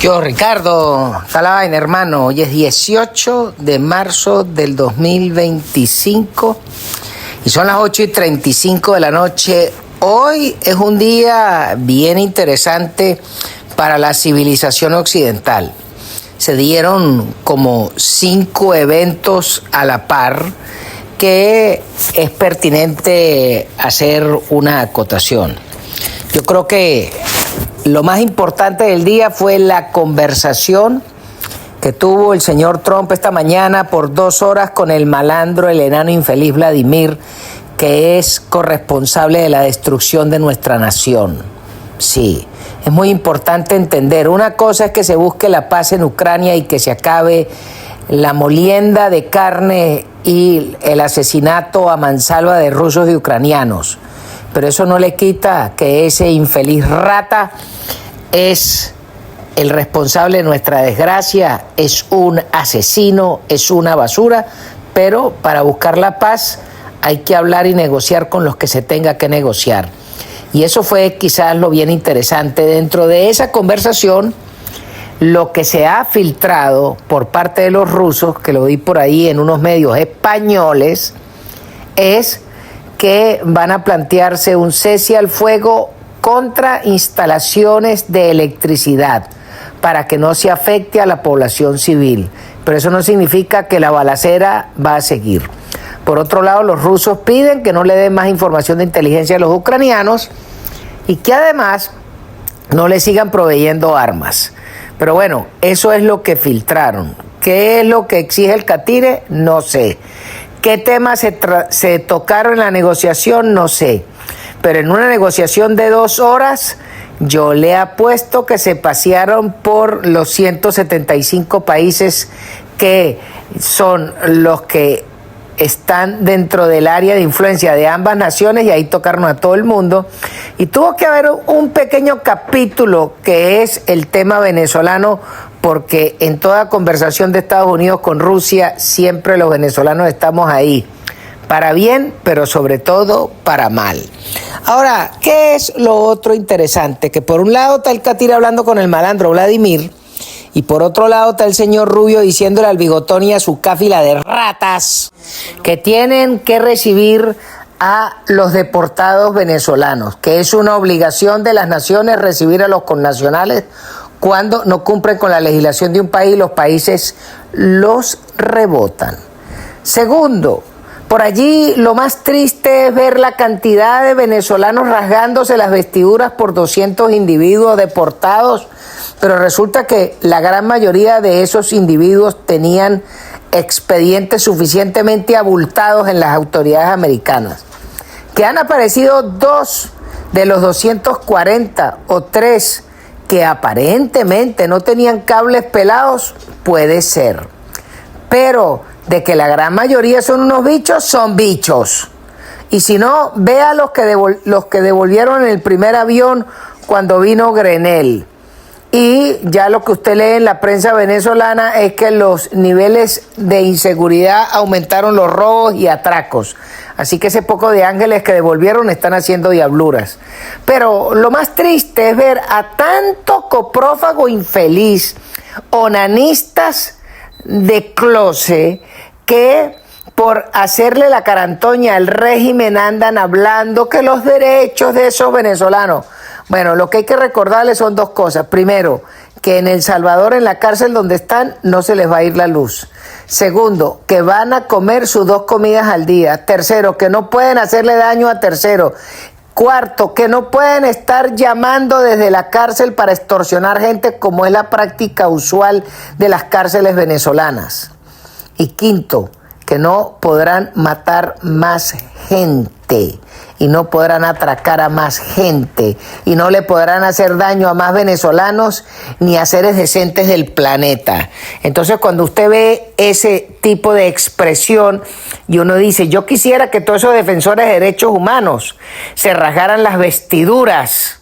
Yo, Ricardo, está la vaina, hermano. Hoy es 18 de marzo del 2025 y son las 8:35 de la noche. Hoy es un día bien interesante para la civilización occidental. Se dieron como 5 eventos a la par que es pertinente hacer una acotación. Yo creo que lo más importante del día fue la conversación que tuvo el señor Trump esta mañana por 2 horas con el malandro, el enano infeliz Vladimir, que es corresponsable de la destrucción de nuestra nación. Sí, es muy importante entender. Una cosa es que se busque la paz en Ucrania y que se acabe la molienda de carne y el asesinato a mansalva de rusos y ucranianos. Pero eso no le quita que ese infeliz rata es el responsable de nuestra desgracia, es un asesino, es una basura, pero para buscar la paz hay que hablar y negociar con los que se tenga que negociar. Y eso fue quizás lo bien interesante. Dentro de esa conversación, lo que se ha filtrado por parte de los rusos, que lo vi por ahí en unos medios españoles, es que van a plantearse un cese al fuego contra instalaciones de electricidad para que no se afecte a la población civil. Pero eso no significa que la balacera va a seguir. Por otro lado, los rusos piden que no le den más información de inteligencia a los ucranianos y que además no le sigan proveyendo armas. Pero bueno, eso es lo que filtraron. ¿Qué es lo que exige el catire? No sé. ¿Qué temas se tocaron en la negociación? No sé. Pero en una negociación de 2 horas, yo le apuesto que se pasearon por los 175 países que son los que están dentro del área de influencia de ambas naciones, y ahí tocaron a todo el mundo. Y tuvo que haber un pequeño capítulo que es el tema venezolano, porque en toda conversación de Estados Unidos con Rusia, siempre los venezolanos estamos ahí, para bien, pero sobre todo para mal. Ahora, ¿qué es lo otro interesante? Que por un lado está el catire hablando con el malandro Vladimir, y por otro lado está el señor Rubio diciéndole al bigotón y a su cáfila de ratas que tienen que recibir a los deportados venezolanos, que es una obligación de las naciones recibir a los connacionales cuando no cumplen con la legislación de un país, los países los rebotan. Segundo, por allí lo más triste es ver la cantidad de venezolanos rasgándose las vestiduras por 200 individuos deportados, pero resulta que la gran mayoría de esos individuos tenían expedientes suficientemente abultados en las autoridades americanas. Que han aparecido 2 de los 240 o 3 que aparentemente no tenían cables pelados, puede ser. Pero de que la gran mayoría son unos bichos, son bichos. Y si no, vea los que devolvieron en el primer avión cuando vino Grenell. Y ya lo que usted lee en la prensa venezolana es que los niveles de inseguridad aumentaron, los robos y atracos. Así que ese poco de ángeles que devolvieron están haciendo diabluras. Pero lo más triste es ver a tanto coprófago infeliz, onanistas de closet, que por hacerle la carantoña al régimen andan hablando que los derechos de esos venezolanos. Bueno, lo que hay que recordarles son 2 cosas. Primero, que en El Salvador, en la cárcel donde están, no se les va a ir la luz. Segundo, que van a comer sus 2 comidas al día. Tercero, que no pueden hacerle daño a tercero. Cuarto, que no pueden estar llamando desde la cárcel para extorsionar gente, como es la práctica usual de las cárceles venezolanas. Y quinto, que no podrán matar más gente y no podrán atracar a más gente y no le podrán hacer daño a más venezolanos ni a seres decentes del planeta. Entonces, cuando usted ve ese tipo de expresión y uno dice, yo quisiera que todos esos defensores de derechos humanos se rasgaran las vestiduras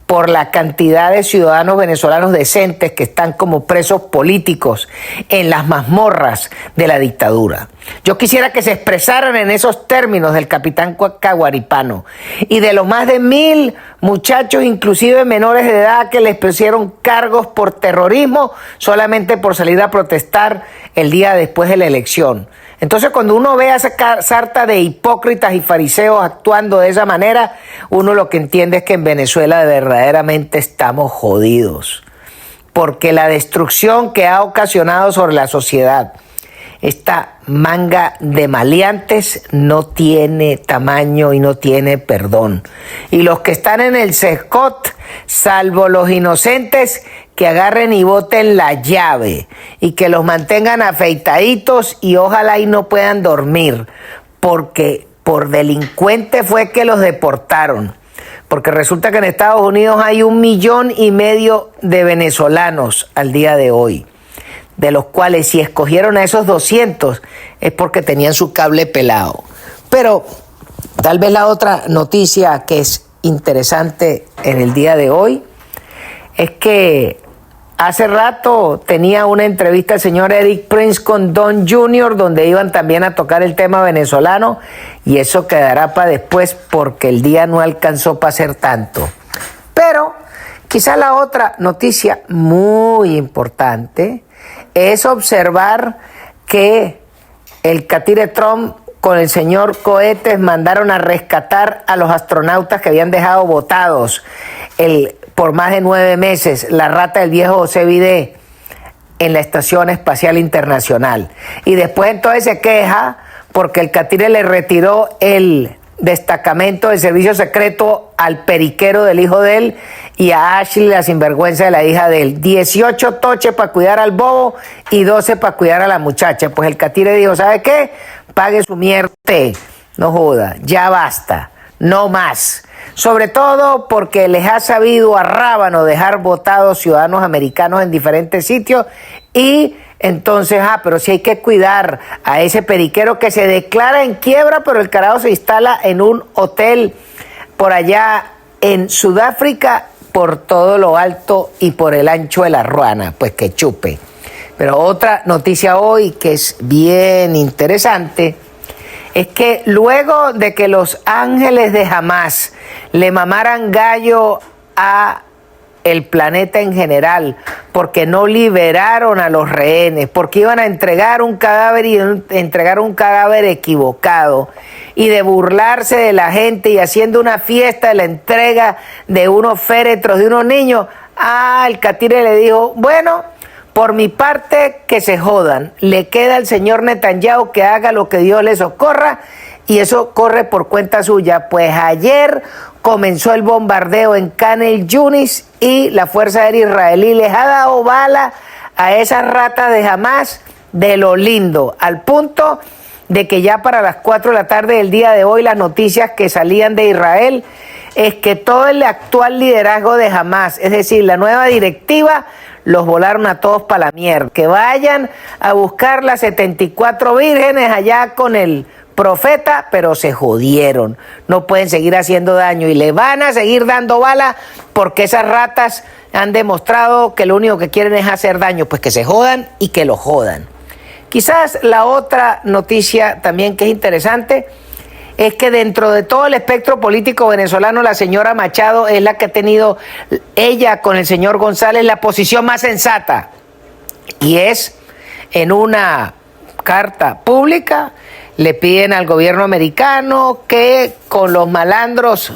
por la cantidad de ciudadanos venezolanos decentes que están como presos políticos en las mazmorras de la dictadura. Yo quisiera que se expresaran en esos términos del capitán Caguaripano y de los más de 1000 muchachos, inclusive menores de edad, que les pusieron cargos por terrorismo solamente por salir a protestar el día después de la elección. Entonces, cuando uno ve a esa sarta de hipócritas y fariseos actuando de esa manera, uno lo que entiende es que en Venezuela verdaderamente estamos jodidos. Porque la destrucción que ha ocasionado sobre la sociedad esta manga de maleantes no tiene tamaño y no tiene perdón. Y los que están en el CESCOT, salvo los inocentes, que agarren y boten la llave y que los mantengan afeitaditos y ojalá y no puedan dormir, porque por delincuentes fue que los deportaron. Porque resulta que en Estados Unidos hay 1,5 millones de venezolanos al día de hoy, de los cuales si escogieron a esos 200 es porque tenían su cable pelado. Pero tal vez la otra noticia que es interesante en el día de hoy es que hace rato tenía una entrevista el señor Eric Prince con Don Jr., donde iban también a tocar el tema venezolano, y eso quedará para después porque el día no alcanzó para hacer tanto. Pero quizá la otra noticia muy importante es observar que el catire Trump con el señor Cohetes mandaron a rescatar a los astronautas que habían dejado botados por más de 9 meses, la rata del viejo José Vidé, en la Estación Espacial Internacional. Y después entonces se queja porque el catire le retiró el destacamento del servicio secreto al periquero del hijo de él y a Ashley, la sinvergüenza de la hija de él. 18 toches para cuidar al bobo y 12 para cuidar a la muchacha. Pues el catire dijo, ¿sabe qué? Pague su mierda, no joda, ya basta, no más. Sobre todo porque les ha sabido a rábano dejar botados ciudadanos americanos en diferentes sitios y entonces, pero sí hay que cuidar a ese periquero que se declara en quiebra, pero el carajo se instala en un hotel por allá en Sudáfrica por todo lo alto y por el ancho de la ruana, pues que chupe. Pero otra noticia hoy que es bien interesante es que luego de que los ángeles de Hamás le mamaran gallo a el planeta en general, porque no liberaron a los rehenes, porque iban a entregar un cadáver y entregar un cadáver equivocado, y de burlarse de la gente y haciendo una fiesta de la entrega de unos féretros de unos niños, el catire le dijo, bueno, por mi parte que se jodan, le queda al señor Netanyahu que haga lo que Dios le socorra, y eso corre por cuenta suya. Pues ayer comenzó el bombardeo en Khan el-Yunis y la Fuerza Aérea Israelí les ha dado bala a esas ratas de Hamás de lo lindo, al punto de que ya para las 4 de la tarde del día de hoy las noticias que salían de Israel es que todo el actual liderazgo de Hamás, es decir, la nueva directiva, los volaron a todos para la mierda. Que vayan a buscar las 74 vírgenes allá con el profeta, pero se jodieron. No pueden seguir haciendo daño y le van a seguir dando bala porque esas ratas han demostrado que lo único que quieren es hacer daño. Pues que se jodan y que lo jodan. Quizás la otra noticia también que es interesante es que dentro de todo el espectro político venezolano, la señora Machado es la que ha tenido, ella con el señor González, la posición más sensata. Y es en una carta pública, le piden al gobierno americano que con los malandros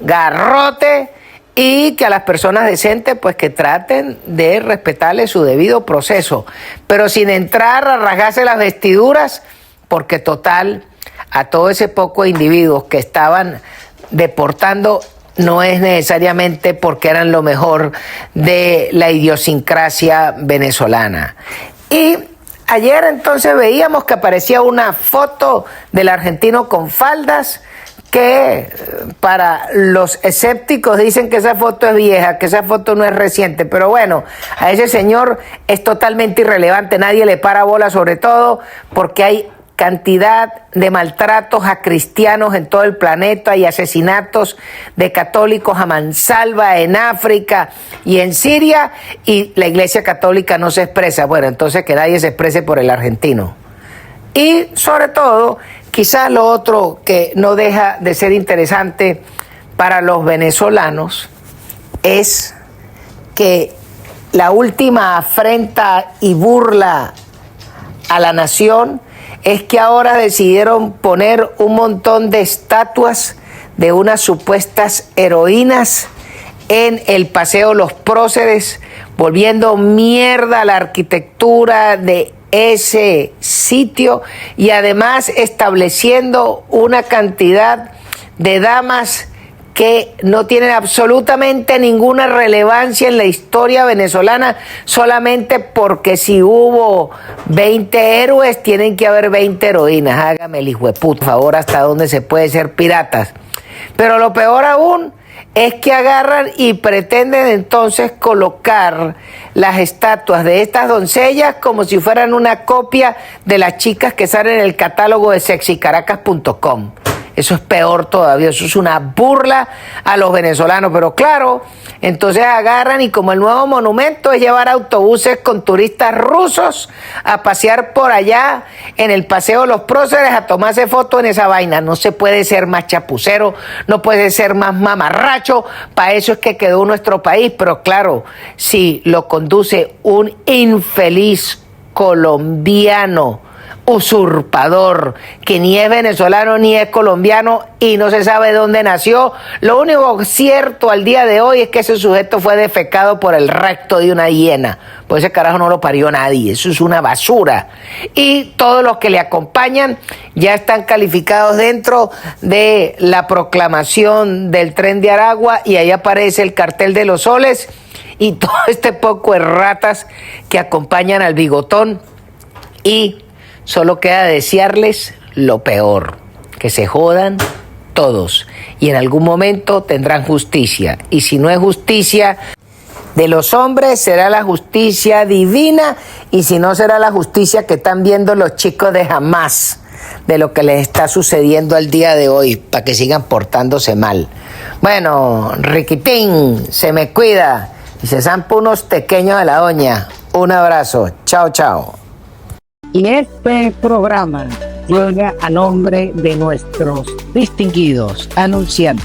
garrote y que a las personas decentes pues que traten de respetarle su debido proceso, pero sin entrar a rasgarse las vestiduras, porque total, a todo ese poco de individuos que estaban deportando no es necesariamente porque eran lo mejor de la idiosincrasia venezolana. Y ayer entonces veíamos que aparecía una foto del argentino con faldas, que para los escépticos dicen que esa foto es vieja, que esa foto no es reciente, pero bueno, a ese señor es totalmente irrelevante, nadie le para bola, sobre todo porque hay cantidad de maltratos a cristianos en todo el planeta y asesinatos de católicos a mansalva en África y en Siria, y la Iglesia Católica no se expresa. Bueno, entonces que nadie se exprese por el argentino. Y sobre todo, quizás lo otro que no deja de ser interesante para los venezolanos es que la última afrenta y burla a la nación es que ahora decidieron poner un montón de estatuas de unas supuestas heroínas en el Paseo Los Próceres, volviendo mierda la arquitectura de ese sitio y además estableciendo una cantidad de damas que no tienen absolutamente ninguna relevancia en la historia venezolana, solamente porque si hubo 20 héroes, tienen que haber 20 heroínas. Hágame el hijo de puta favor, hasta dónde se puede ser piratas. Pero lo peor aún es que agarran y pretenden entonces colocar las estatuas de estas doncellas como si fueran una copia de las chicas que salen en el catálogo de sexicaracas.com. Eso es peor todavía, eso es una burla a los venezolanos, pero claro, entonces agarran y como el nuevo monumento es llevar autobuses con turistas rusos a pasear por allá en el Paseo Los Próceres a tomarse fotos en esa vaina. No se puede ser más chapucero, no puede ser más mamarracho, para eso es que quedó nuestro país, pero claro, si lo conduce un infeliz colombiano, usurpador, que ni es venezolano ni es colombiano y no se sabe dónde nació. Lo único cierto al día de hoy es que ese sujeto fue defecado por el recto de una hiena, pues ese carajo no lo parió nadie, eso es una basura. Y todos los que le acompañan ya están calificados dentro de la proclamación del Tren de Aragua, y ahí aparece el cartel de los soles y todo este poco de ratas que acompañan al bigotón. Y solo queda desearles lo peor, que se jodan todos y en algún momento tendrán justicia. Y si no es justicia de los hombres, será la justicia divina, y si no, será la justicia que están viendo los chicos de Hamas, de lo que les está sucediendo al día de hoy, para que sigan portándose mal. Bueno, Riquitín, se me cuida y se zampa unos pequeños de la doña. Un abrazo, chao, chao. Y este programa llega a nombre de nuestros distinguidos anunciantes.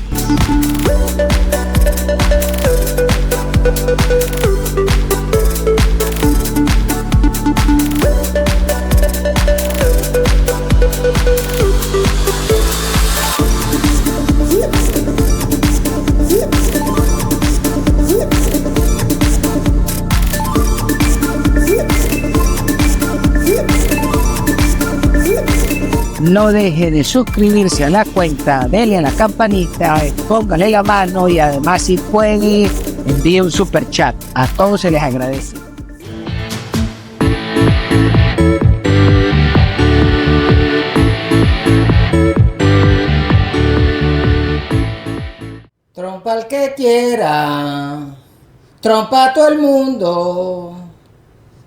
No deje de suscribirse a la cuenta, denle a la campanita, póngale la mano y además si puede envíe un super chat. A todos se les agradece. Trompa al que quiera, trompa a todo el mundo,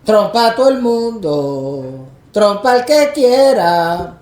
trompa a todo el mundo, trompa al que quiera.